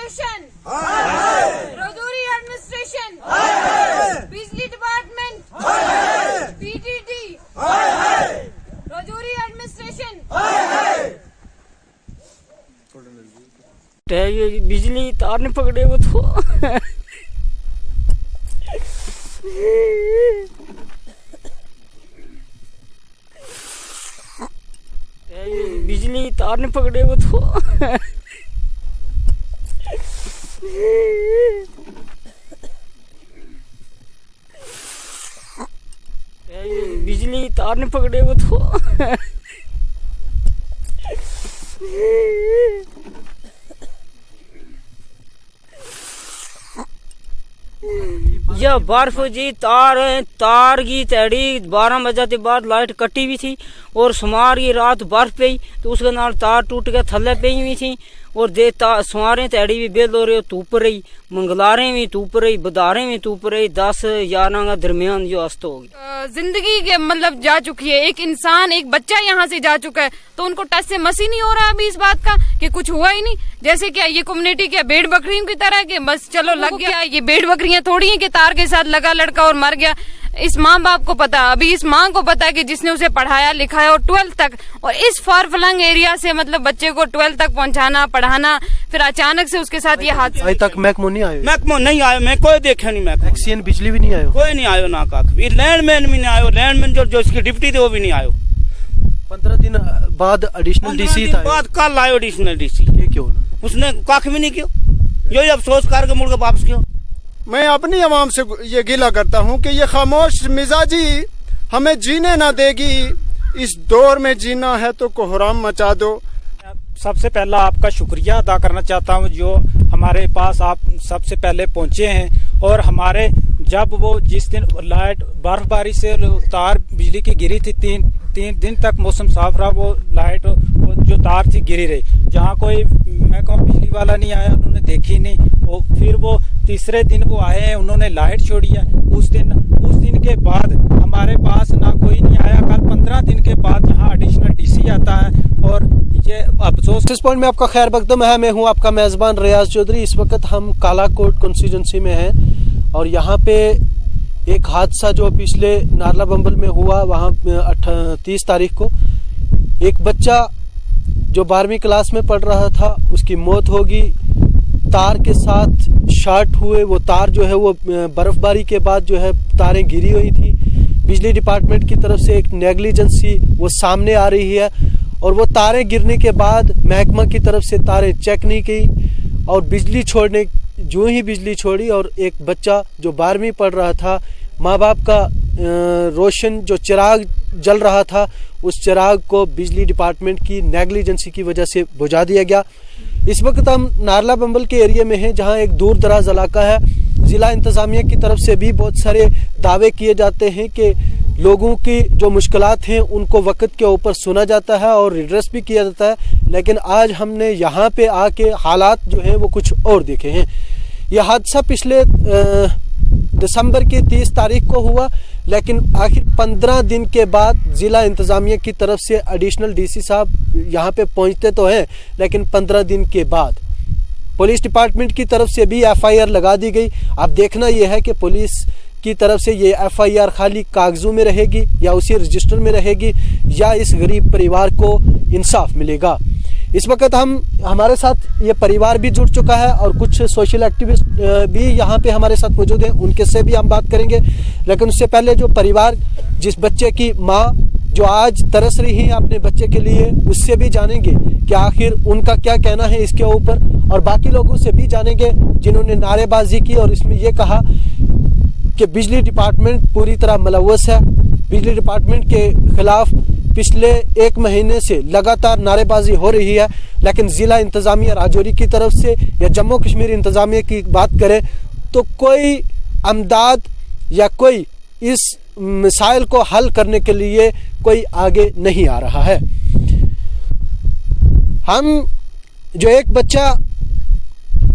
Administration, Rajouri administration, बिजली department, PTT, Rajouri administration. बिजली तार ने पकड़े वो तो बिजली तार ने पकड़े वो तो बिजली तार ने पकड़े वो तो यह बर्फ जी तार की तड़ी 12 बजे के बाद लाइट कटी हुई थी और सुमार की रात बर्फ पई तो उसके नाल तार टूट के थल्ले पई हुई थी और दे सुमारें तड़ी भी बेल हो रही धूप रही, मंगलारें भी धूप रही, बदारें भी धूप रही, 10-11 का दरमियान जो अस्त हो गई। जिंदगी के मतलब जा चुकी है, एक इंसान एक बच्चा यहाँ से जा चुका है तो उनको टच से मसी नहीं हो रहा अभी इस बात का कि कुछ हुआ ही नहीं। जैसे क्या ये कम्युनिटी क्या भेड़ बकरियों की तरह के बस चलो लग गया, ये भेड़ बकरियां थोड़ी है कि तार के साथ लगा लड़का और मर गया। इस माँ बाप को पता, अभी इस माँ को पता है कि जिसने उसे पढ़ाया लिखाया और 12th तक, और इस फार फ्लंग एरिया से मतलब बच्चे को 12th तक पहुँचाना पढ़ाना, फिर अचानक से उसके साथ ये हादसा। अभी तक महकमो नहीं आयो? महकमो नहीं आयो, मैं कोई देखा नहीं, महकमो एक्सीएन बिजली भी नहीं आयो, कोई नहीं आयो ना का, लैंडमैन भी नहीं आयो, लैंडमैन जो इसकी डिप्टी थे वो भी नहीं आयो। 15 दिन बाद एडिशनल डीसी था, बाद कल आयो एडिशनल डीसी। ये क्यों ना? उसने कख भी नहीं किया, यही अफसोस करके मुड़ के वापस किया। मैं अपनी आवाम से ये गिला करता हूँ कि ये खामोश मिजाजी हमें जीने ना देगी, इस दौर में जीना है तो कोहराम मचा दो। सबसे पहला आपका शुक्रिया अदा करना चाहता हूँ जो हमारे पास आप सबसे पहले पहुँचे हैं और हमारे जब वो जिस दिन लाइट बर्फबारी से तार बिजली की गिरी थी, तीन दिन तक मौसम साफ रहा, वो लाइट वो जो तार थी गिरी रही, जहाँ कोई महकमा बिजली वाला नहीं आया, उन्होंने देखी नहीं। वो फिर वो तीसरे दिन वो आए हैं, उन्होंने लाइट छोड़ी है। उस दिन के बाद हमारे पास ना कोई नहीं आया। कल 15 दिन के बाद यहाँ एडिशनल डीसी आता है और ये अफसोस। इस पॉइंट में आपका खैर मकदम है। मैं हूँ आपका मेजबान रियाज चौधरी। इस वक्त हम कालाकोट कॉन्स्टिट्यूंसी में हैं और यहाँ पे एक हादसा जो पिछले नारला बम्बल में हुआ, वहाँ 30 तारीख को एक बच्चा जो 12वीं क्लास में पढ़ रहा था उसकी मौत होगी। तार के साथ शॉर्ट हुए, वो तार जो है वो बर्फबारी के बाद जो है तारें गिरी हुई थी। बिजली डिपार्टमेंट की तरफ से एक नेग्लिजेंसी वो सामने आ रही है और वो तारें गिरने के बाद महकमा की तरफ से तारें चेक नहीं की और बिजली छोड़ने जो ही बिजली छोड़ी और एक बच्चा जो 12वीं पढ़ रहा था, माँ बाप का रोशन जो चिराग जल रहा था उस चिराग को बिजली डिपार्टमेंट की नेग्लिजेंसी की वजह से बुझा दिया गया। इस वक्त हम नारला बम्बल के एरिया में हैं जहां एक दूर दराज इलाका है। ज़िला इंतज़ामिया की तरफ से भी बहुत सारे दावे किए जाते हैं कि लोगों की जो मुश्किलात हैं उनको वक्त के ऊपर सुना जाता है और रिड्रेस भी किया जाता है, लेकिन आज हमने यहाँ पे आके हालात जो हैं वो कुछ और देखे हैं। यह हादसा पिछले दिसंबर की 30 तारीख को हुआ, लेकिन आखिर 15 दिन के बाद ज़िला इंतज़ामिया की तरफ से एडिशनल डीसी साहब यहाँ पे पहुँचते तो हैं, लेकिन 15 दिन के बाद पुलिस डिपार्टमेंट की तरफ से भी FIR लगा दी गई। अब देखना यह है कि पुलिस की तरफ से ये FIR खाली कागजों में रहेगी या उसी रजिस्टर में रहेगी या इस गरीब परिवार को इंसाफ मिलेगा। इस वक्त हमारे साथ ये परिवार भी जुड़ चुका है और कुछ सोशल एक्टिविस्ट भी यहाँ पे हमारे साथ मौजूद हैं, उनके से भी हम बात करेंगे। लेकिन उससे पहले जो परिवार, जिस बच्चे की माँ जो आज तरस रही है अपने बच्चे के लिए, उससे भी जानेंगे कि आखिर उनका क्या कहना है इसके ऊपर, और बाकी लोगों से भी जानेंगे जिन्होंने नारेबाजी की और इसमें ये कहा कि बिजली डिपार्टमेंट पूरी तरह मुलव्वस है। बिजली डिपार्टमेंट के खिलाफ पिछले 1 महीने से लगातार नारेबाजी हो रही है, लेकिन ज़िला इंतज़ामिया राजौरी की तरफ से या जम्मू कश्मीर इंतज़ामिया की बात करें तो कोई अमदाद या कोई इस मिसाइल को हल करने के लिए कोई आगे नहीं आ रहा है। हम जो एक बच्चा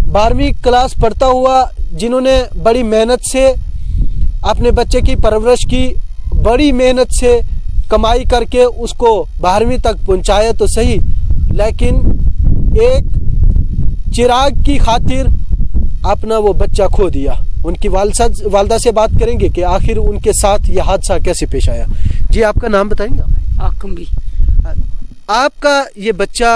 12वीं क्लास पढ़ता हुआ, जिन्होंने बड़ी मेहनत से अपने बच्चे की परवरिश की, बड़ी मेहनत से कमाई करके उसको 12वीं तक पहुंचाया तो सही, लेकिन एक चिराग की खातिर अपना वो बच्चा खो दिया। उनकी वालदा से बात करेंगे कि आखिर उनके साथ यह हादसा कैसे पेश आया। जी आपका नाम बताएंगे आप? आकम भी। आपका ये बच्चा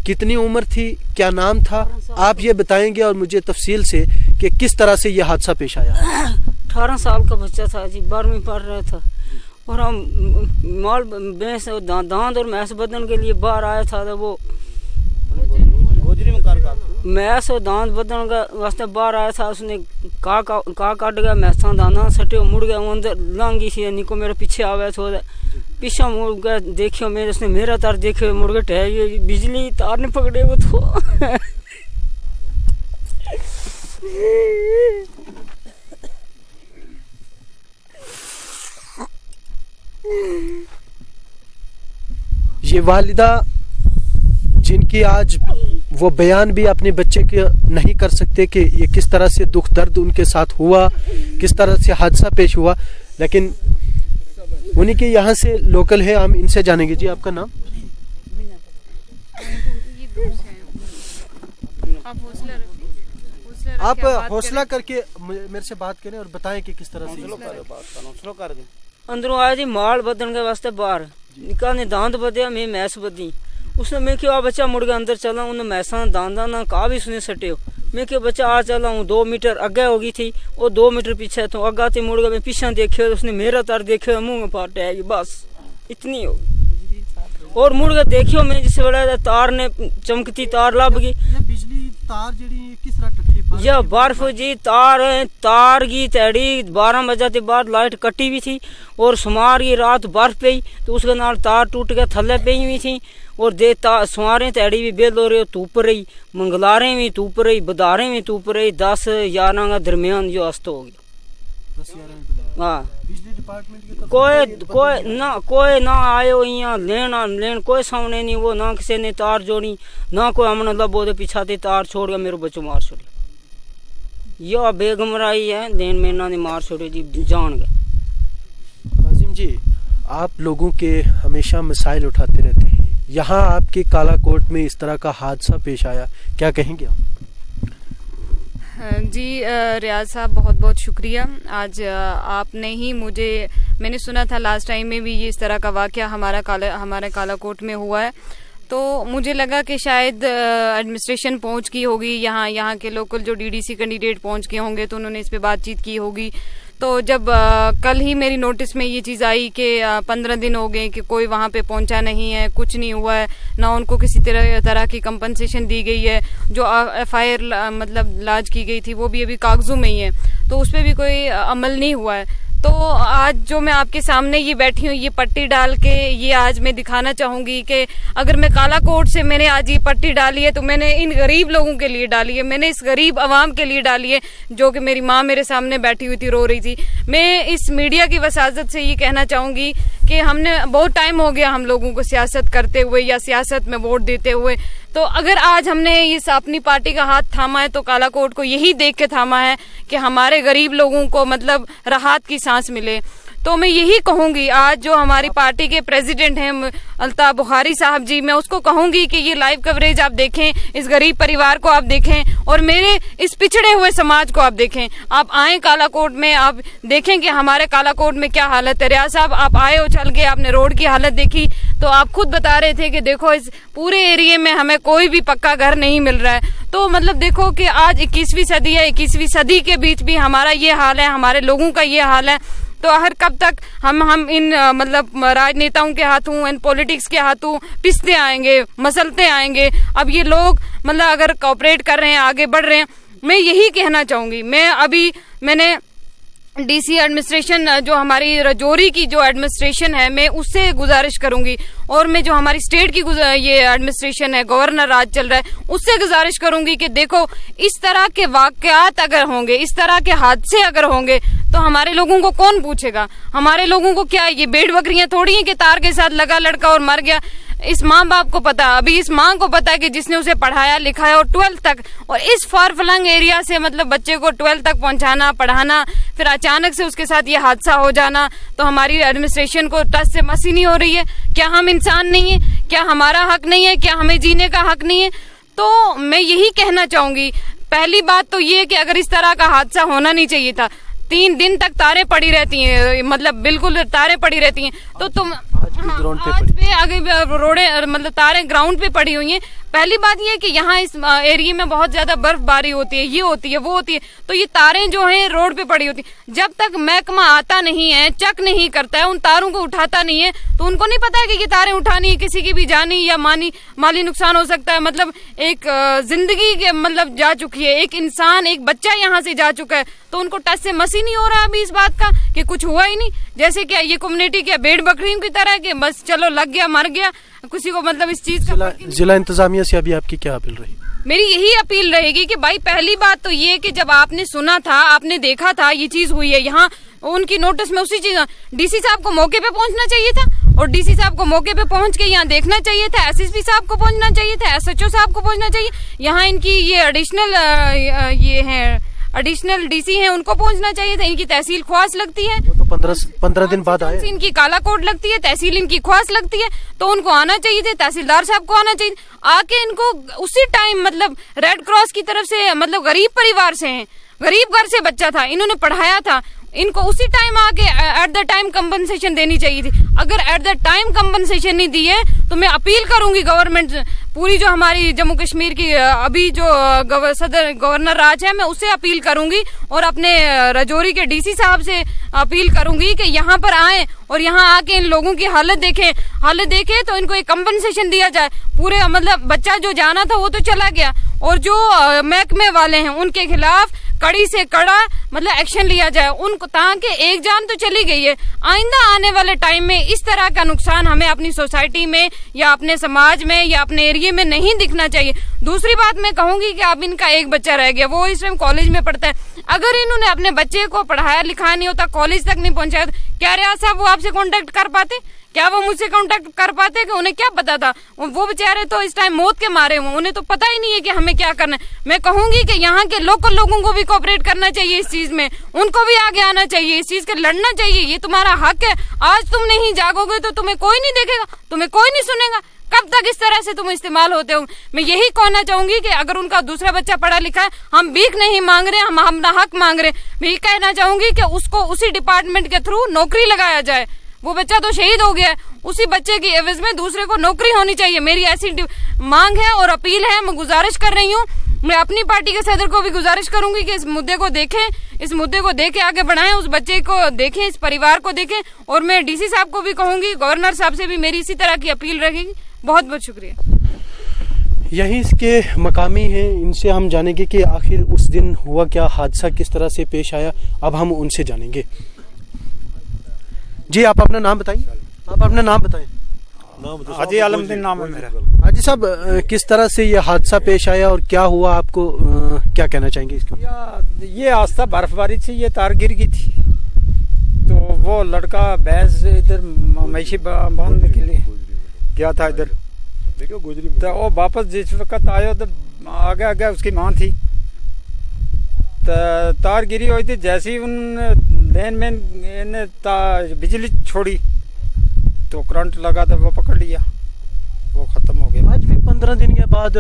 कितनी उम्र थी, क्या नाम था, आप ये बताएंगे और मुझे तफसील से कि किस तरह से ये हादसा पेश आया। 18 साल का बच्चा था जी, 12वीं पढ़ रहा था और हम माल भैंस दांत और मैस बदन के लिए बाहर आया था। तो वो गोजरी में मैस और दांत बदन का वास्ते बाहर आया था। उसने का काट गया, मैसा दाना सटे मुड़ गया, वो अंदर लांगी सी निको मेरे पीछे आवे तो पीछा मुड़ गया। देखियो मेरे, उसने मेरा तार देखे मुड़ के टह गया, बिजली तार ने पकड़े वो तो ये वालिदा जिनकी आज वो बयान भी अपने बच्चे के नहीं कर सकते कि ये किस तरह से दुख दर्द उनके साथ हुआ, किस तरह से हादसा पेश हुआ, लेकिन उन्हीं के यहाँ से लोकल है, हम इनसे जानेंगे। जी आपका नाम? आप हौसला करके मेरे से बात करें और बताएं कि किस तरह से अंदरों आया जी। माल बदन के वास्ते बाहर निकाल ने दांत बदया, मैं मैस बदी। उसने मैं क्यों बच्चा मुड़ गया अंदर चला, उन्हें मैसा दांदा ना कहा भी उसने सटे हो। मैं क्यों बच्चा आ चला हूँ, 2 मीटर आगे होगी थी और 2 मीटर पीछे तो अगा थे मुड़ गया। मैं पीछे देखे, उसने मेरा तार देखे, मुंह में पाटे आएगी, बस इतनी होगी। और मुड़ गया देखियो मैं जिस बड़ा तार ने चमकती तार लब गई। बिजली तार जड़ी किस तरह टट्टी यह बर्फ जी तार की तैड़ी 12 बजे के बाद लाइट कटी हुई थी और सुमार की रात बर्फ पई तो उसके नाल तार टूट के थल्ले पई हुई थी और दे सुमारें तैड़ी भी बेल हो रही धूप रही, मंगलारें भी धूप रही, बदारें भी धूप रही। 10-11 का दरमियान जो अस्त हो गया। हाँ बिजली डिपार्टमेंट की कोई ना आयो यहाँ लेन कोई सामने नहीं, वो ना किसी ने तार जोड़ी, ना कोई हमने लबो दे पीछा ते तार छोड़ गया, मेरे बच्चों मार छोड़ी। यह बेगमराई है, लेन मेना ने मार छोड़ी जी, जान गए। कासिम जी, आप लोगों के हमेशा मसाइल उठाते रहते हैं, यहाँ आपके कालाकोट में इस तरह का हादसा पेश आया, क्या कहेंगे आप? जी रियाज साहब बहुत बहुत शुक्रिया। आज आपने ही मैंने सुना था लास्ट टाइम में भी ये इस तरह का वाक़या हमारे कालाकोट में हुआ है, तो मुझे लगा कि शायद एडमिनिस्ट्रेशन पहुंच गई होगी, यहाँ के लोकल जो डीडीसी कैंडिडेट पहुंच गए होंगे तो उन्होंने इस पे बातचीत की होगी। तो जब कल ही मेरी नोटिस में ये चीज़ आई कि 15 दिन हो गए कि कोई वहाँ पे पहुँचा नहीं है, कुछ नहीं हुआ है, ना उनको किसी तरह की कंपनसेशन दी गई है, जो FIR मतलब लाज की गई थी वो भी अभी कागजों में ही है, तो उस पर भी कोई अमल नहीं हुआ है। तो आज जो मैं आपके सामने ये बैठी हूँ, ये पट्टी डाल के ये आज मैं दिखाना चाहूँगी कि अगर मैं कालाकोट से मैंने आज ये पट्टी डाली है तो मैंने इन गरीब लोगों के लिए डाली है, मैंने इस गरीब आवाम के लिए डाली है, जो कि मेरी माँ मेरे सामने बैठी हुई थी, रो रही थी। मैं इस मीडिया की वसाजत से ये कहना चाहूँगी कि हमने बहुत टाइम हो गया हम लोगों को सियासत करते हुए या सियासत में वोट देते हुए, तो अगर आज हमने इस अपनी पार्टी का हाथ थामा है तो कालाकोट को यही देख के थामा है कि हमारे गरीब लोगों को मतलब राहत की सांस मिले। तो मैं यही कहूंगी, आज जो हमारी पार्टी के प्रेसिडेंट हैं अल्ताफ बुखारी साहब जी, मैं उसको कहूंगी कि ये लाइव कवरेज आप देखें, इस गरीब परिवार को आप देखें और मेरे इस पिछड़े हुए समाज को आप देखें। आप आए कालाकोट में, आप देखें कि हमारे कालाकोट में क्या हालत है। रियाज साहब आप आए हो चल के, आपने रोड की हालत देखी, तो आप खुद बता रहे थे कि देखो इस पूरे एरिया में हमें कोई भी पक्का घर नहीं मिल रहा है। तो मतलब देखो कि आज 21वीं सदी है, 21वीं सदी के बीच भी हमारा ये हाल है, हमारे लोगों का ये हाल है। तो हर कब तक हम इन मतलब राजनेताओं के हाथों, इन पॉलिटिक्स के हाथों पिसते आएंगे, मसलते आएंगे। अब ये लोग मतलब अगर कोऑपरेट कर रहे हैं, आगे बढ़ रहे हैं, मैं यही कहना चाहूंगी। मैंने डीसी एडमिनिस्ट्रेशन जो हमारी रजौरी की जो एडमिनिस्ट्रेशन है, मैं उससे गुजारिश करूंगी और मैं जो हमारी स्टेट की ये एडमिनिस्ट्रेशन है, गवर्नर राज चल रहा है, उससे गुजारिश करूंगी कि देखो इस तरह के वाकयात अगर होंगे, इस तरह के हादसे अगर होंगे तो हमारे लोगों को कौन पूछेगा? हमारे लोगों को क्या ये भेड़ बकरियां थोड़ी है कि तार के साथ लगा लड़का और मर गया। इस माँ बाप को पता, अभी इस माँ को पता है कि जिसने उसे पढ़ाया लिखाया और 12th तक, और इस फार फ्लंग एरिया से मतलब बच्चे को 12th तक पहुंचाना, पढ़ाना, फिर अचानक से उसके साथ ये हादसा हो जाना, तो हमारी एडमिनिस्ट्रेशन को टस से मसी नहीं हो रही है। क्या हम इंसान नहीं है? क्या हमारा हक नहीं है? क्या हमें जीने का हक नहीं है? तो मैं यही कहना चाहूंगी, पहली बात तो ये कि अगर इस तरह का हादसा होना नहीं चाहिए था। 3 दिन तक तारें पड़ी रहती हैं, मतलब बिल्कुल तारें पड़ी रहती हैं, तो तुम आज पे आगे रोडे मतलब तारें ग्राउंड पे पड़ी हुई हैं। पहली बात ये है कि यहाँ इस एरिया में बहुत ज्यादा बर्फबारी होती है, ये होती है वो होती है, तो ये तारें जो हैं रोड पे पड़ी होती है। जब तक महकमा आता नहीं है, चेक नहीं करता है, उन तारों को उठाता नहीं है, तो उनको नहीं पता है कि ये तारें उठानी है, किसी की भी जानी या माली नुकसान हो सकता है। मतलब एक जिंदगी के मतलब जा चुकी है, एक इंसान, एक बच्चा यहाँ से जा चुका है, तो उनको टच से मसी नहीं हो रहा अभी इस बात का कि कुछ हुआ ही नहीं। जैसे क्या ये कम्युनिटी क्या भेड़ बकरीम की तरह के बस चलो लग गया मर गया, किसी को मतलब इस चीज का जिला इंतजामिया से अभी आपकी क्या अपील रही? मेरी यही अपील रहेगी कि भाई पहली बात तो ये कि जब आपने सुना था, आपने देखा था ये चीज हुई है, यहाँ उनकी नोटिस में उसी चीज डीसी साहब को मौके पे पहुंचना चाहिए था, और डीसी साहब को मौके पे पहुंच के यहाँ देखना चाहिए था, एसएसपी साहब को पहुंचना चाहिए था, एसएचओ साहब को पहुंचना चाहिए, यहाँ इनकी ये एडिशनल डीसी हैं उनको पहुंचना चाहिए था। इनकी तहसील ख्वास लगती है, वो तो 15 दिन बाद आए। इनकी काला कोट लगती है, तहसील इनकी ख्वास लगती है, तो उनको आना चाहिए थे, तहसीलदार साहब को आना चाहिए, आके इनको उसी टाइम मतलब रेड क्रॉस की तरफ से, मतलब गरीब परिवार से हैं, गरीब घर से बच्चा था, इन्होंने पढ़ाया था, इनको उसी टाइम आके एट द टाइम कंपनसेशन देनी चाहिए थी। अगर एट द टाइम कंपनसेशन नहीं दी है तो मैं अपील करूंगी गवर्नमेंट, पूरी जो हमारी जम्मू कश्मीर की अभी जो सदर गवर्नर राज है, मैं उससे अपील करूंगी और अपने राजौरी के डीसी साहब से अपील करूंगी कि यहाँ पर आए और यहाँ आके इन लोगों की हालत देखें तो इनको एक कंपनसेशन दिया जाए। पूरे मतलब बच्चा जो जाना था वो तो चला गया, और जो महकमे वाले हैं उनके खिलाफ कड़ी से कड़ा मतलब एक्शन लिया जाए उनको, ताकि एक जान तो चली गई है, आइंदा आने वाले टाइम में इस तरह का नुकसान हमें अपनी सोसाइटी में या अपने समाज में या अपने एरिया में नहीं दिखना चाहिए। दूसरी बात मैं कहूंगी कि अब इनका एक बच्चा रह गया, वो इस टाइम कॉलेज में पढ़ता है, अगर इन्होंने अपने बच्चे को पढ़ाया लिखाया नहीं होता, कॉलेज तक नहीं पहुंचाया, क्या रियाज साहब वो आपसे कांटेक्ट कर पाते? क्या वो मुझसे कांटेक्ट कर पाते? कि उन्हें क्या पता था? वो बेचारे तो इस टाइम मौत के मारे हुए, उन्हें तो पता ही नहीं है कि हमें क्या करना है। मैं कहूंगी कि यहाँ के लोकल लोगों को भी कोऑपरेट करना चाहिए इस चीज में, उनको भी आगे आना चाहिए, इस चीज के लड़ना चाहिए, ये तुम्हारा हक है। आज तुम नहीं जागोगे तो तुम्हें कोई नहीं देखेगा, तुम्हें कोई नहीं सुनेगा, कब तक इस तरह से तुम इस्तेमाल होते हो। मैं यही कहना चाहूंगी कि अगर उनका दूसरा बच्चा पढ़ा लिखा है, हम भीख नहीं मांग रहे, हम अपना हक मांग रहे। मैं ये कहना चाहूंगी कि उसको उसी डिपार्टमेंट के थ्रू नौकरी लगाया जाए। वो बच्चा तो शहीद हो गया है, उसी बच्चे की एवज में दूसरे को नौकरी होनी चाहिए। मेरी ऐसी मांग है और अपील है, मैं गुजारिश कर रही हूँ। मैं अपनी पार्टी के सदर को भी गुजारिश करूंगी कि इस मुद्दे को देखें, इस मुद्दे को देख के आगे बढ़ाएं, उस बच्चे को देखें, इस परिवार को देखें। और मैं डीसी साहब को भी कहूंगी, गवर्नर साहब से भी मेरी इसी तरह की अपील रहेगी। बहुत बहुत शुक्रिया। यहीं के मकामी हैं, इनसे हम जानेंगे कि आखिर उस दिन हुआ क्या, हादसा किस तरह से पेश आया, अब हम उनसे जानेंगे। जी आप अपना नाम बताइए। आप अपना नाम बताएं। हाजी आलमदीन नाम है मेरा। हाजी साहब, किस तरह से ये हादसा पेश आया और क्या हुआ, आपको क्या कहना चाहेंगे इसके? ये हादसा बर्फबारी से ये तार गिर गई थी, तो वो लड़का भैंस इधर मवेशी बांधने के लिए गया था इधर, तो वो वापस जिस वक्त आयो तो आगे उसकी माँ थी, तो तार गिरी हुई थी। जैसे ही उन लेन में बिजली छोड़ी तो करंट लगा, तो वो पकड़ लिया, वो खत्म हो गया। आज भी 15 दिन के बाद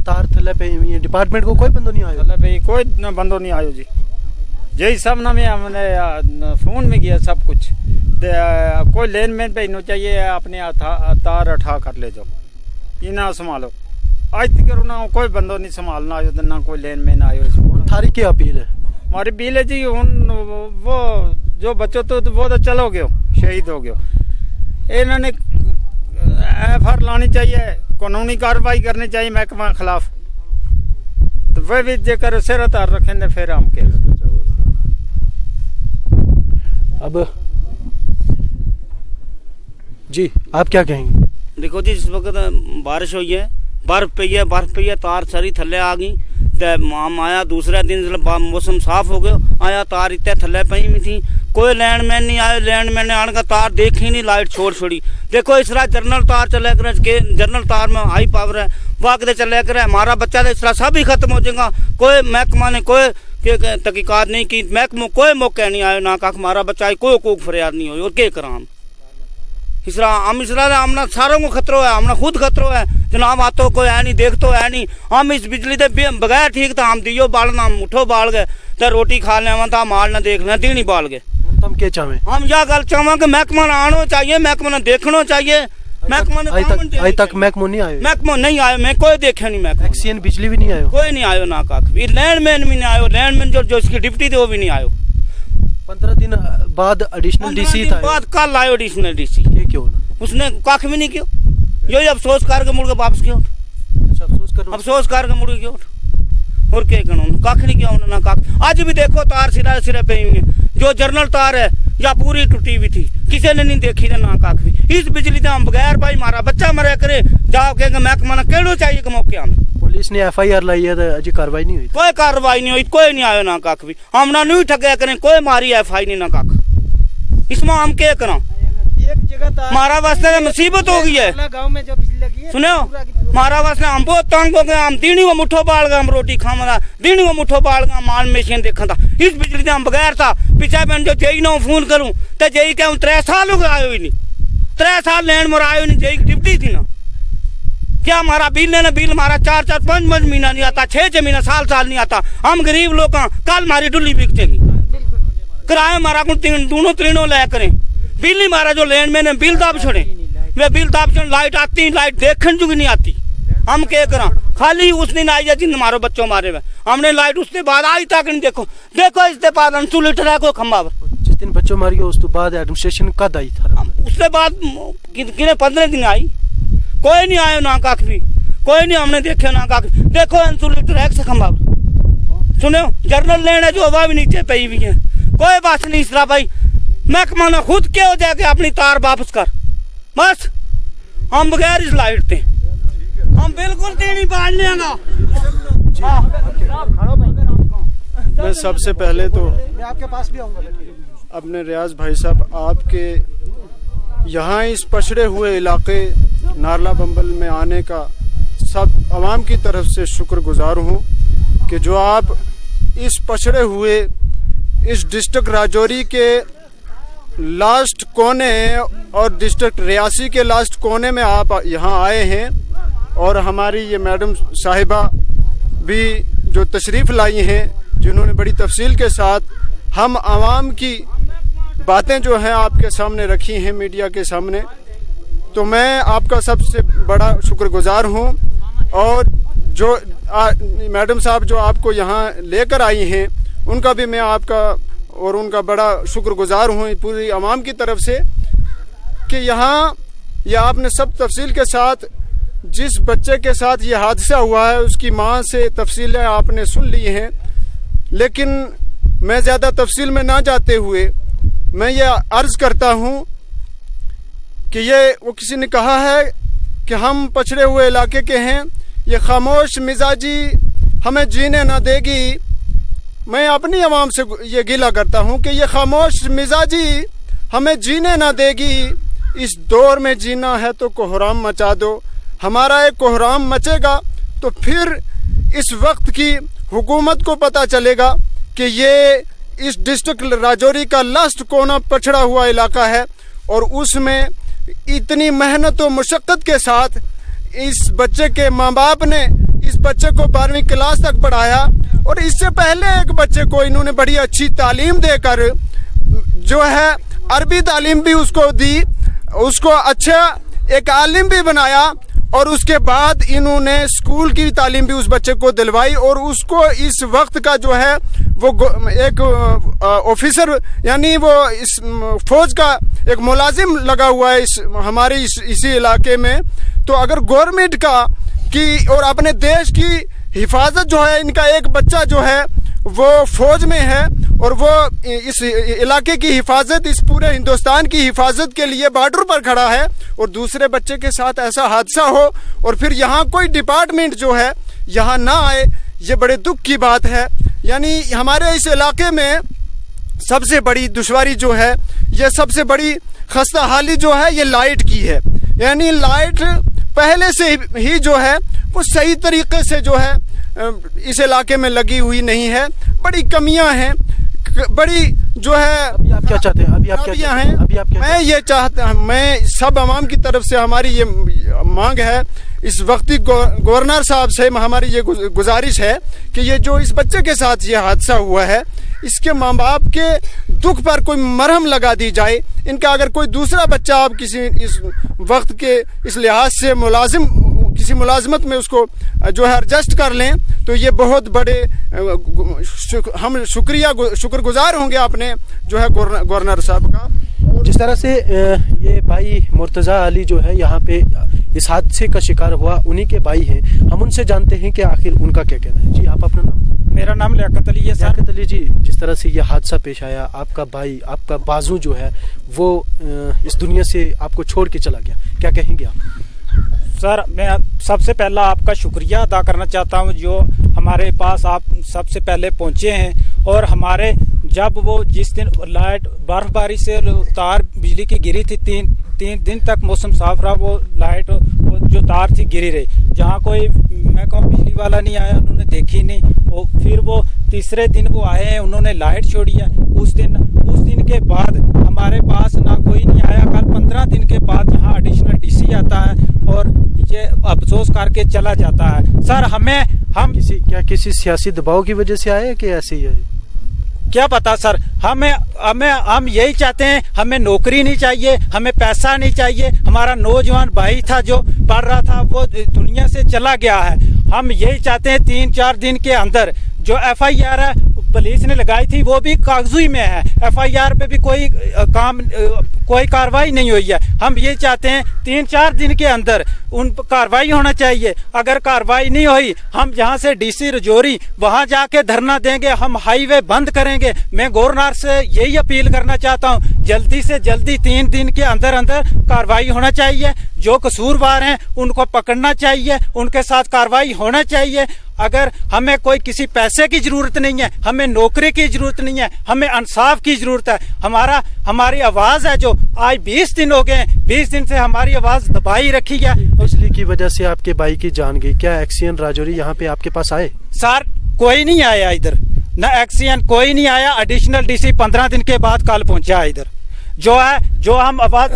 तार थल्ले पे हुई है, डिपार्टमेंट को कोई बंदो नहीं आया? थल्ले पे कोई बंदो नहीं आयो जी, यही सब ना में हमने फोन में किया सब कुछ। कोई लेन में पे इनो चाहिए अपने तार उठा कर ले जाओ, ये ना संभालो। आज तक ना कोई बंदो नहीं संभालना आयो, ना कोई लेन में ना आयो। थारी की अपील है? हमारी अपील है जी, वो जो बच्चों तो वो तो चलो गयो, शहीद हो गयो, इन्होंने एफआईआर लानी चाहिए, कानूनी कार्रवाई करनी चाहिए महकमा के खिलाफ। तो वह भी जेकर सिर तार रखें फिर हम के अब जी आप क्या कहेंगे? देखो जी, इस वक्त बारिश हुई है, बर्फ पई है, तार सारी थल्ले आ गई। हम आया दूसरे दिन मौसम साफ हो गया, आया तार इतने थल्ले पई हुई थी, कोई लैंडमैन नहीं आया, लैंडमैन ने आने का तार देखी नहीं, लाइट छोड़ी। देखो इस तरह जनरल तार चले कर, जनरल तार में हाई पावर है, वह कितने चले कर, हमारा बच्चा तो इस तरह सब ही खत्म हो जाएगा। कोई महकमा ने कोई तहकीकात नहीं की, महकमा कोई मौका नहीं आया, ना कहा हमारा बच्चा कोई फरियाद नहीं हुई, और क्या करा हम? इसरा हम इसरा हमने सारों को खतरो है, हमने खुद खतरो है जनाब। आतो कोई है नहीं, देख तो है नहीं। हम इस बिजली के बगैर ठीक था, हम दियो बालना, हम उठो बाल गए तो रोटी खा लेवा था, माल ना देख लें, दीनी बाल गए। हम क्या चाहें? हम यह गल चाहें कि महकमा आना चाहिए, महकमा देखना चाहिए। महकमा अभी तक महकमा नहीं आयो? महकमा नहीं आयो, मैं कोई देखे नहीं। महकमा एक्सीएन बिजली भी नहीं आयो? कोई नहीं आयो ना काक भी। लैंडमैन भी नहीं आयो, लैंडमैन जो इसकी डिप्टी थे वो भी नहीं आयो। 15 दिन बाद एडिशनल डीसी था, बाद कल आयो एडिशनल डीसी। ये क्यों ना? उसने कख भी नहीं किया, यही अफसोस करके मुड़ के वापस क्यों? अच्छा, अफसोस करके मुड़ के क्यों? और क्या करो, कख नहीं किया उन्होंने ना कख। आज भी देखो तार सिरा सिरे पे हुई है, जो जर्नल तार है या पूरी टूटी हुई थी, किसी ने नहीं देखी ना कख भी। इस बिजली से हम बगैर भाई मारा बच्चा मरे करे जाओ कहेंगे महकमा केड़ो चाहिए कि मौके हम। पुलिस ने एफआईआर लाई है, अजी कार्रवाई नहीं हुई? कोई कार्रवाई नहीं हुई, कोई नहीं आयो ना कख भी। हम ना नहीं ठगे करें, कोई मारी एफआई नहीं ना कख। इसमें हम क्या करा? मारा वास्ते मुसीबत हो गई है। गांव में जो बिजली लगी है, सुनो मारा वास्ते हम बहुत तंग हो गए। हम दीनी को मुठो बाल गए, हम रोटी खावा, दीनी को मुठो बाल गए, माल मशीन देखा था। इस बिजली से हम बगैर था। पीछे मैं जो जेई ना फोन करूं तो जेई कहूं 3 साल हो गए आयो ही नहीं, 3 साल लैंड मोर आयो नहीं। जेई डिप्टी थी ना, क्या हमारा बिल है ना, बिल हमारा 4-4, 5 महीना नहीं आता, 6 महीना, साल नहीं आता। हम गरीब लोग कल हमारी डुली बिकतेगी, किराया हमारा दोनों तीनों ले करें। बिल नहीं मारा जो लैंडमैन है, बिल दाब छोड़े, वे बिल दाब छोड़े। लाइट आती, लाइट देखने जो नहीं आती। हम क्या करा? खाली उस दिन आई है जिन मारो बच्चों मारे हुए, हमने लाइट उसके बाद आई तक नहीं। देखो इसके बाद इंसुलेटर है कोई खंबा पर। जिस दिन बच्चों मारी हो उसके बाद एडमिनिस्ट्रेशन कद आई था? उसके बाद किने 15 दिन आई, कोई नहीं आयो ना कख भी, कोई नहीं हमने देखे ना कख। देखो इंसुलेटर है खंबा पर, सुनो जर्नल लेना जो हवा भी नीचे पई हुई है, कोई बात नहीं। इसरा भाई महकमा ने खुद क्या हो जाके अपनी तार वापस कर, बस हम बगैर इस लाइट थे हम बिल्कुल नहीं बाल लेंगे। मैं सबसे पहले तो मैं आपके पास भी आऊंगा। अपने रियाज भाई साहब, आपके यहाँ इस पछड़े हुए इलाके नारला बम्बल में आने का सब आवाम की तरफ से शुक्रगुजार हूँ कि जो आप इस पछड़े हुए इस डिस्ट्रिक्ट राजौरी के लास्ट कोने और डिस्ट्रिक्ट रियासी के लास्ट कोने में आप यहाँ आए हैं। और हमारी ये मैडम साहिबा भी जो तशरीफ़ लाई हैं, जिन्होंने बड़ी तफसील के साथ हम आवाम की बातें जो हैं आपके सामने रखी हैं मीडिया के सामने, तो मैं आपका सबसे बड़ा शुक्रगुजार हूँ। और जो मैडम साहब जो आपको यहाँ लेकर आई हैं, उनका भी मैं आपका और उनका बड़ा शुक्रगुजार हूँ पूरी आवाम की तरफ से कि यहाँ ये आपने सब तफसील के साथ जिस बच्चे के साथ ये हादसा हुआ है उसकी माँ से तफसीलें आपने सुन ली हैं। लेकिन मैं ज़्यादा तफसील में ना जाते हुए मैं ये अर्ज़ करता हूँ कि ये वो किसी ने कहा है कि हम पछड़े हुए इलाके के हैं, ये खामोश मिजाजी हमें जीने ना देगी। मैं अपनी आवाम से ये गिला करता हूँ कि ये खामोश मिजाजी हमें जीने ना देगी। इस दौर में जीना है तो कोहराम मचा दो। हमारा एक कोहराम मचेगा तो फिर इस वक्त की हुकूमत को पता चलेगा कि ये इस डिस्ट्रिक्ट राजौरी का लास्ट कोना पछड़ा हुआ इलाका है और उसमें इतनी मेहनत और मुशक्क़त के साथ इस बच्चे के माँ बाप ने इस बच्चे को 12वीं क्लास तक पढ़ाया और इससे पहले एक बच्चे को इन्होंने बड़ी अच्छी तालीम देकर जो है अरबी तालीम भी उसको दी, उसको अच्छा एक आलिम भी बनाया और उसके बाद इन्होंने स्कूल की तालीम भी उस बच्चे को दिलवाई और उसको इस वक्त का जो है वो एक ऑफिसर यानी वो इस फौज का एक मुलाजिम लगा हुआ है हमारे इसी इलाके में। तो अगर गवर्नमेंट का की और अपने देश की हिफाजत जो है, इनका एक बच्चा जो है वो फौज में है और वो इस इलाके की हिफाजत, इस पूरे हिंदुस्तान की हिफाजत के लिए बॉर्डर पर खड़ा है और दूसरे बच्चे के साथ ऐसा हादसा हो और फिर यहाँ कोई डिपार्टमेंट जो है यहाँ ना आए, ये बड़े दुख की बात है। यानी हमारे इस इलाके में सबसे बड़ी दुश्वारी जो है, ये सबसे बड़ी खस्ता हाली जो है ये लाइट की है। यानी लाइट पहले से ही जो है वो सही तरीके से जो है इस इलाके में लगी हुई नहीं है, बड़ी कमियां हैं, बड़ी जो है। अभी आप क्या चाहते हैं? अभी आप क्या खराबियां हैं। अभी आप क्या मैं ये चाहता, मैं सब आवाम की तरफ से हमारी ये मांग है, इस वक्ती गवर्नर साहब से हमारी ये गुजारिश है कि ये जो इस बच्चे के साथ ये हादसा हुआ है, इसके माँ बाप के दुख पर कोई मरहम लगा दी जाए। इनका अगर कोई दूसरा बच्चा आप किसी इस वक्त के इस लिहाज से किसी मुलाजमत में उसको जो है एडजस्ट कर लें, तो ये बहुत बड़े हम शुक्रगुजार होंगे अपने जो है गवर्नर साहब का। जिस तरह से ये भाई मुर्तज़ा अली जो है यहाँ पे इस हादसे का शिकार हुआ, उन्हीं के भाई हैं, हम उनसे जानते हैं कि आखिर उनका क्या कहना है। जी, आप अपना नाम? मेरा नाम लियाकत अली है सर। लियाकत अली जी, जिस तरह से ये हादसा पेश आया, आपका भाई, आपका बाजू जो है वो इस दुनिया से आपको छोड़ के चला गया, क्या कहेंगे आप? सर, मैं सबसे पहला आपका शुक्रिया अदा करना चाहता हूं, जो हमारे पास आप सबसे पहले पहुंचे हैं। और हमारे जब वो जिस दिन लाइट बर्फबारी से तार बिजली की गिरी थी, तीन दिन तक मौसम साफ रहा, वो लाइट वो जो तार थी गिरी रही, जहाँ कोई मैं कहूँ बिजली वाला नहीं आया, उन्होंने देखी नहीं। वो फिर वो तीसरे दिन वो आए हैं, उन्होंने लाइट छोड़ी है। उस दिन के बाद हमारे पास ना कोई नहीं आया। कल 15 दिन के बाद यहाँ एडिशनल डीसी आता है और ये अफसोस करके चला जाता है। सर, हम किसी सियासी दबाव की वजह से आए कि ऐसे ही है? क्या पता सर, हम यही चाहते हैं, हमें नौकरी नहीं चाहिए, हमें पैसा नहीं चाहिए। हमारा नौजवान भाई था जो पढ़ रहा था, वो दुनिया से चला गया है। हम यही चाहते हैं 3-4 दिन के अंदर जो FIR है पुलिस ने लगाई थी, वो भी कागजी में है। FIR पे भी कोई कार्रवाई नहीं हुई है। हम ये चाहते हैं 3-4 दिन के अंदर उन पर कार्रवाई होना चाहिए। अगर कार्रवाई नहीं हुई, हम जहाँ से DC रजौरी वहाँ जाके धरना देंगे, हम हाईवे बंद करेंगे। मैं गवर्नर से यही अपील करना चाहता हूँ, जल्दी से जल्दी 3 दिन के अंदर कार्रवाई होना चाहिए। जो कसूरवार हैं उनको पकड़ना चाहिए, उनके साथ कार्रवाई होना चाहिए। अगर हमें कोई किसी पैसे की जरूरत नहीं है, हमें नौकरी की जरूरत नहीं है, हमें इंसाफ की जरूरत है। हमारी आवाज है जो आज 20 दिन हो गए, 20 दिन से हमारी आवाज दबाई रखी है। बिजली की वजह से आपके भाई की जान गई, क्या एक्सीएन राजौरी यहाँ पे आपके पास आए? सर, कोई नहीं आया इधर, न एक्सीएन कोई नहीं आया। एडिशनल डीसी 15 दिन के बाद कल पहुंचा इधर। जो हम आवाज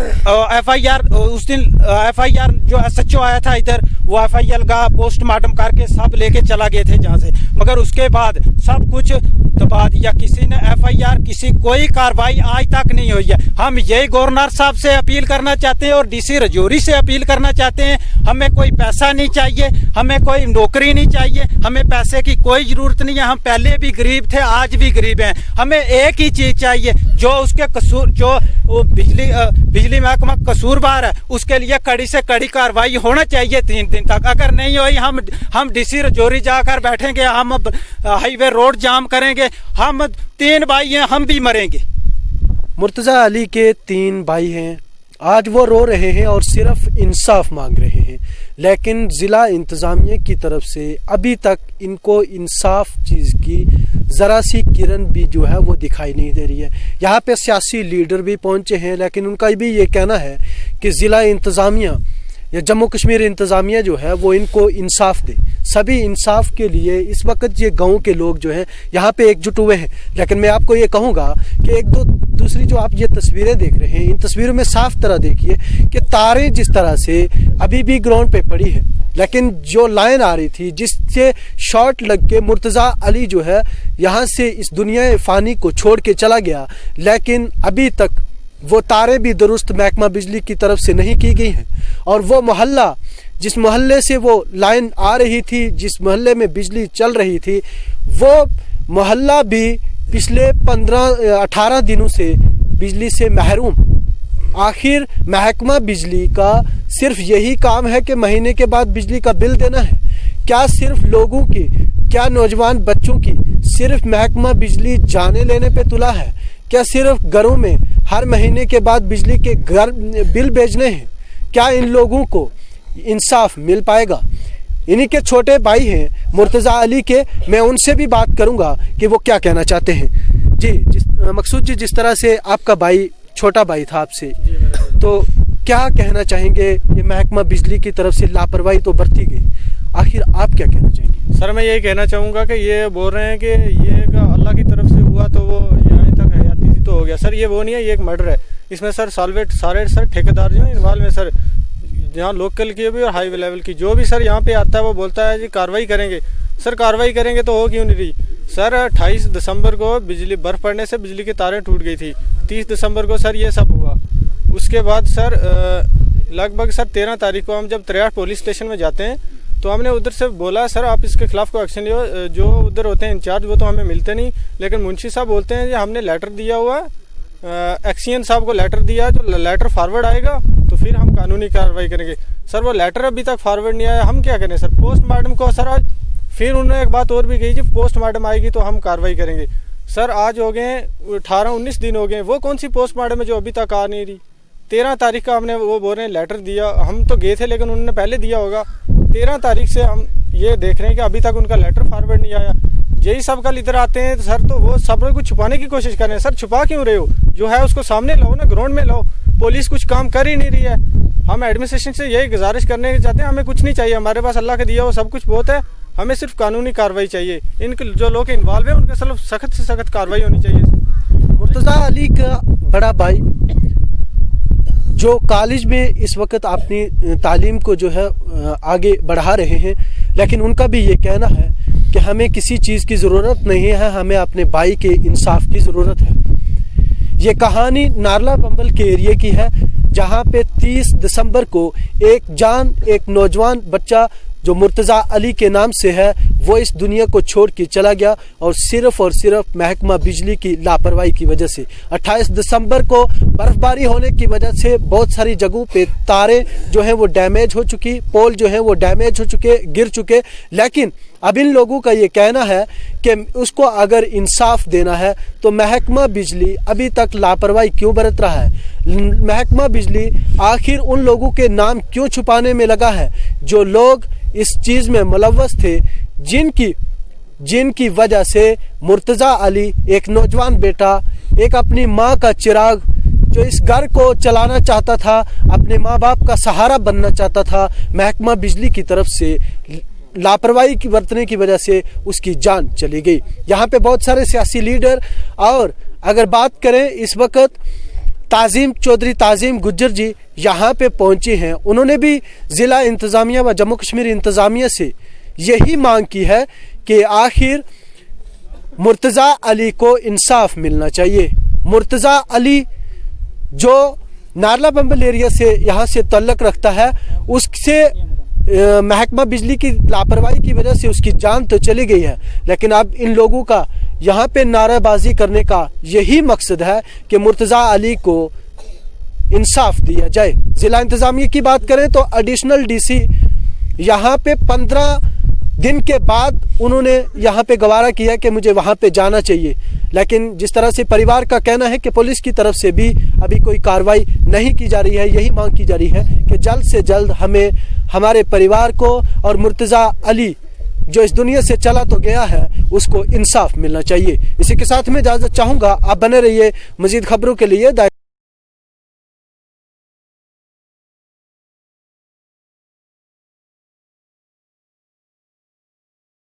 FIR उस दिन FIR जो SHO आया था इधर, वो FIR का पोस्टमार्टम करके सब लेके चला गए थे जहाँ से, मगर उसके बाद सब कुछ दबा दिया। किसी ने FIR कोई कार्रवाई आज तक नहीं हुई है। हम यही गवर्नर साहब से अपील करना चाहते हैं और DC रजौरी से अपील करना चाहते हैं, हमें कोई पैसा नहीं चाहिए, हमें कोई नौकरी नहीं चाहिए, हमें पैसे की कोई जरूरत नहीं है। हम पहले भी गरीब थे, आज भी गरीब हैं। हमें एक ही चीज चाहिए, जो उसके कसूर, जो वो बिजली महकमा कसूरवार है, उसके लिए कड़ी से कड़ी कार्रवाई होना चाहिए 3 दिन तक। अगर नहीं हुई, हम DC रजौरी जाकर बैठेंगे, हम हाईवे रोड जाम करेंगे। हम 3 भाई हैं, हम भी मरेंगे। मुर्तज़ा अली के 3 भाई हैं, आज वो रो रहे हैं और सिर्फ इंसाफ मांग रहे हैं, लेकिन ज़िला इंतज़ामिया की तरफ से अभी तक इनको इंसाफ चीज़ की ज़रा सी किरण भी जो है वो दिखाई नहीं दे रही है। यहाँ पे सियासी लीडर भी पहुँचे हैं, लेकिन उनका भी ये कहना है कि ज़िला इंतज़ामिया या जम्मू कश्मीर इंतज़ामिया जो है वो इनको इंसाफ दे। सभी इंसाफ के लिए इस वक्त ये गाँव के लोग जो हैं यहाँ पे एकजुट हुए हैं। लेकिन मैं आपको ये कहूँगा कि दूसरी जो आप ये तस्वीरें देख रहे हैं, इन तस्वीरों में साफ तरह देखिए कि तारें जिस तरह से अभी भी ग्राउंड पे पड़ी है, लेकिन जो लाइन आ रही थी जिससे शॉट लग के मुर्तज़ा अली जो है यहाँ से इस दुनिया फ़ानी को छोड़ के चला गया, लेकिन अभी तक वो तारें भी दुरुस्त महकमा बिजली की तरफ से नहीं की गई हैं। और वो मोहल्ला, जिस मोहल्ले से वो लाइन आ रही थी, जिस मोहल्ले में बिजली चल रही थी, वो मोहल्ला भी पिछले 15-18 दिनों से बिजली से महरूम। आखिर महकमा बिजली का सिर्फ यही काम है कि महीने के बाद बिजली का बिल देना है? क्या सिर्फ लोगों की, क्या नौजवान बच्चों की सिर्फ महकमा बिजली जाने लेने पे तुला है? क्या सिर्फ घरों में हर महीने के बाद बिजली के घर बिल भेजने हैं? क्या इन लोगों को इंसाफ मिल पाएगा? इन्हीं के छोटे भाई हैं मुर्तज़ा अली के, मैं उनसे भी बात करूंगा कि वो क्या कहना चाहते हैं। जी, मकसूद जी, जिस तरह से आपका भाई छोटा भाई था आपसे, तो क्या कहना चाहेंगे? ये महकमा बिजली की तरफ से लापरवाही तो बरती गई, आखिर आप क्या कहना चाहेंगे? सर, मैं यही कहना चाहूँगा कि ये बोल रहे हैं कि ये अल्लाह की तरफ से हुआ तो वो यहाँ तक हयाती थी, तो हो गया सर, ये वो नहीं है, ये एक मर्डर है। इसमें सर सारे सर ठेकेदार जो इन्वॉल्व है सर, यहाँ लोकल की भी और हाई लेवल की, जो भी सर यहाँ पे आता है वो बोलता है जी कार्रवाई करेंगे। सर कार्रवाई करेंगे तो हो क्यों नहीं रही सर? 28 दिसंबर को बर्फ़ पड़ने से बिजली की तारें टूट गई थी। 30 दिसंबर को सर ये सब हुआ। उसके बाद सर लगभग सर 13 तारीख को हम जब त्रियाट पुलिस स्टेशन में जाते हैं तो हमने उधर से बोला सर आप इसके खिलाफ कोई एक्शन लियो। जो उधर होते हैं इंचार्ज वो तो हमें मिलते नहीं, लेकिन मुंशी साहब बोलते हैं जी हमने लेटर दिया हुआ, एक्सीएन साहब को लेटर दिया, जो लेटर फॉरवर्ड आएगा तो फिर हम कानूनी कार्रवाई करेंगे। सर वो लेटर अभी तक फॉरवर्ड नहीं आया, हम क्या करें सर? पोस्टमार्टम को सर आज फिर उन्होंने एक बात और भी कही जी पोस्टमार्टम आएगी तो हम कार्रवाई करेंगे। सर आज हो गए 18-19 दिन हो गए, वो कौन सी पोस्टमार्टम है जो अभी तक आ नहीं रही? 13 तारीख का हमने वो बोल रहे हैं लेटर दिया, हम तो गए थे लेकिन उन्होंने पहले दिया होगा। 13 तारीख से हम ये देख रहे हैं कि अभी तक उनका लेटर फॉरवर्ड नहीं आया। यही सब कल इधर आते हैं सर तो वो सब लोग कुछ छुपाने की कोशिश कर रहे हैं। सर छुपा क्यों रहे हो? जो है उसको सामने लाओ ना, ग्राउंड में लाओ। पुलिस कुछ काम कर ही नहीं रही है। हम एडमिनिस्ट्रेशन से यही गुजारिश करने चाहते हैं, हमें कुछ नहीं चाहिए, हमारे पास अल्लाह का दिया वो सब कुछ बहुत है, हमें सिर्फ कानूनी कार्रवाई चाहिए। इनके जो लोग इन्वॉल्व हैं उनके सिर्फ सख्त से सख्त कार्रवाई होनी चाहिए। मुर्तज़ा अली का बड़ा भाई जो कॉलेज में इस वक्त अपनी तालीम को जो है आगे बढ़ा रहे हैं, लेकिन उनका भी ये कहना है कि हमें किसी चीज़ की ज़रूरत नहीं है, हमें अपने भाई के इंसाफ की ज़रूरत है। ये कहानी नारला बंबल के एरिया की है, जहाँ पे 30 दिसंबर को एक नौजवान बच्चा जो मुर्तज़ा अली के नाम से है वो इस दुनिया को छोड़ के चला गया, और सिर्फ महकमा बिजली की लापरवाही की वजह से। 28 दिसंबर को बर्फबारी होने की वजह से बहुत सारी जगहों पे तारे जो हैं वो डैमेज हो चुकी, पोल जो हैं वो डैमेज हो चुके, गिर चुके। लेकिन अब इन लोगों का ये कहना है कि उसको अगर इंसाफ देना है तो महकमा बिजली अभी तक लापरवाही क्यों बरत रहा है? महकमा बिजली आखिर उन लोगों के नाम क्यों छुपाने में लगा है जो लोग इस चीज़ में मुलव्वस थे, जिनकी वजह से मुर्तज़ा अली एक नौजवान बेटा, एक अपनी माँ का चिराग जो इस घर को चलाना चाहता था, अपने माँ बाप का सहारा बनना चाहता था, महकमा बिजली की तरफ से लापरवाही की बरतने की वजह से उसकी जान चली गई। यहाँ पे बहुत सारे सियासी लीडर, और अगर बात करें इस वक्त चौधरी ताज़ीम गुज्जर जी यहाँ पे पहुँचे हैं। उन्होंने भी ज़िला इंतज़ामिया व जम्मू कश्मीर इंतज़ामिया से यही मांग की है कि आखिर मुर्तज़ा अली को इंसाफ मिलना चाहिए। मुर्तज़ा अली जो नारला बंबल एरिया से यहाँ से तल्लक रखता है, उससे महकमा बिजली की लापरवाही की वजह से उसकी जान तो चली गई है, लेकिन अब इन लोगों का यहाँ पे नाराबाजी करने का यही मकसद है कि मुर्तज़ा अली को इंसाफ दिया जाए। ज़िला इंतज़ामिया की बात करें तो एडिशनल डीसी यहाँ पे 15 दिन के बाद उन्होंने यहाँ पे गवारा किया कि मुझे वहाँ पे जाना चाहिए, लेकिन जिस तरह से परिवार का कहना है कि पुलिस की तरफ से भी अभी कोई कार्रवाई नहीं की जा रही है। यही मांग की जा रही है कि जल्द से जल्द हमें हमारे परिवार को और मुर्तज़ा अली जो इस दुनिया से चला तो गया है उसको इंसाफ मिलना चाहिए। इसी के साथ में इजाज़त चाहूँगा, आप बने रहिए मज़ीद खबरों के लिए।